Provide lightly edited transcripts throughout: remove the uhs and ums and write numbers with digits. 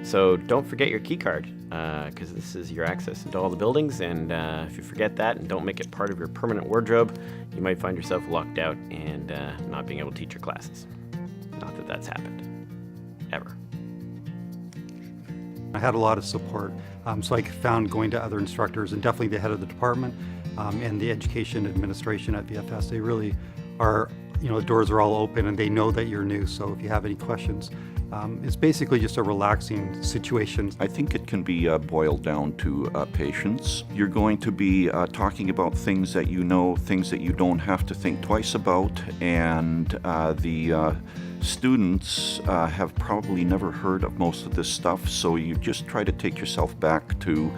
So don't forget your key card, because this is your access into all the buildings, and if you forget that and don't make it part of your permanent wardrobe, you might find yourself locked out and not being able to teach your classes. Not that that's happened, ever. I had a lot of support, so I found going to other instructors and definitely the head of the department and the education administration at VFS. They really are, the doors are all open and they know that you're new, so if you have any questions, it's basically just a relaxing situation. I think it can be boiled down to patience. You're going to be talking about things that you know, things that you don't have to think twice about, and the students have probably never heard of most of this stuff, so you just try to take yourself back to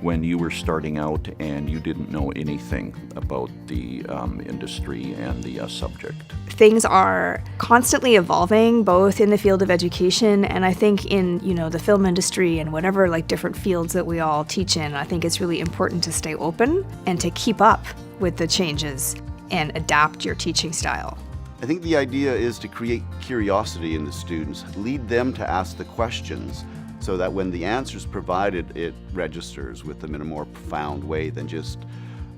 when you were starting out and you didn't know anything about the industry and the subject. Things are constantly evolving, both in the field of education and I think in, the film industry and whatever different fields that we all teach in. I think it's really important to stay open and to keep up with the changes and adapt your teaching style. I think the idea is to create curiosity in the students, lead them to ask the questions, so that when the answer's provided, it registers with them in a more profound way than just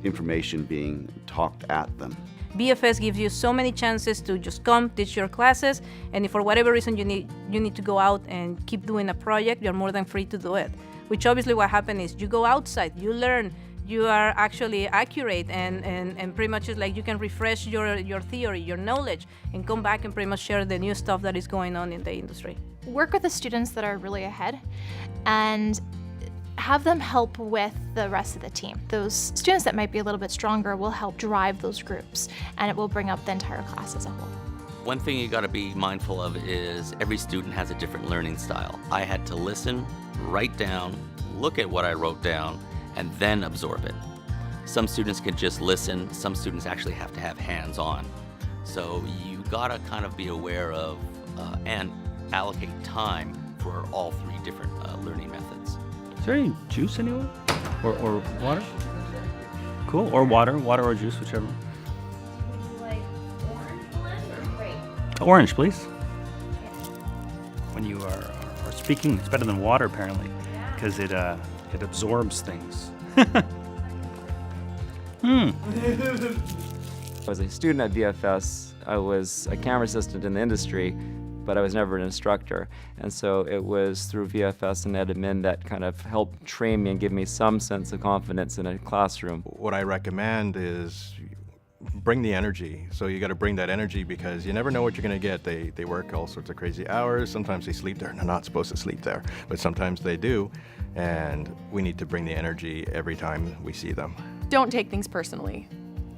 information being talked at them. VFS gives you so many chances to just come, teach your classes, and if for whatever reason you need to go out and keep doing a project, you're more than free to do it. Which obviously what happens is you go outside, you learn, you are actually accurate, and pretty much it's like you can refresh your theory, your knowledge, and come back and pretty much share the new stuff that is going on in the industry. Work with the students that are really ahead and have them help with the rest of the team. Those students that might be a little bit stronger will help drive those groups, and it will bring up the entire class as a whole. One thing you got to be mindful of is every student has a different learning style. I had to listen, write down, look at what I wrote down, and then absorb it. Some students can just listen, some students actually have to have hands-on. So you gotta kind of be aware of and allocate time for all three different learning methods. Is there any juice anywhere? Or water? Cool, or water or juice, whichever. Would you like orange blend or grape? Orange, please. When you are speaking, it's better than water apparently, because it absorbs things. I was a student at VFS. I was a camera assistant in the industry, but I was never an instructor. And so it was through VFS and EdMin that kind of helped train me and give me some sense of confidence in a classroom. What I recommend is bring the energy. So you got to bring that energy because you never know what you're going to get. They work all sorts of crazy hours. Sometimes they sleep there and they're not supposed to sleep there, but sometimes they do. And we need to bring the energy every time we see them. Don't take things personally.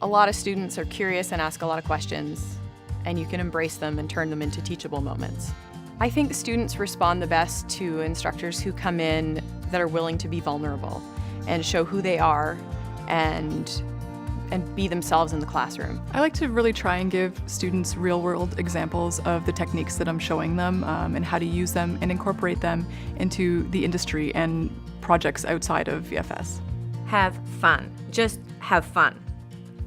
A lot of students are curious and ask a lot of questions, and you can embrace them and turn them into teachable moments. I think students respond the best to instructors who come in that are willing to be vulnerable and show who they are and be themselves in the classroom. I like to really try and give students real-world examples of the techniques that I'm showing them and how to use them and incorporate them into the industry and projects outside of VFS. Have fun. Just have fun.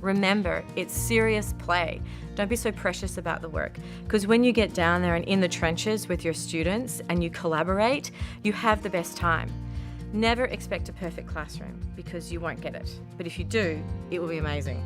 Remember, it's serious play. Don't be so precious about the work, because when you get down there and in the trenches with your students and you collaborate, you have the best time. Never expect a perfect classroom, because you won't get it. But if you do, it will be amazing.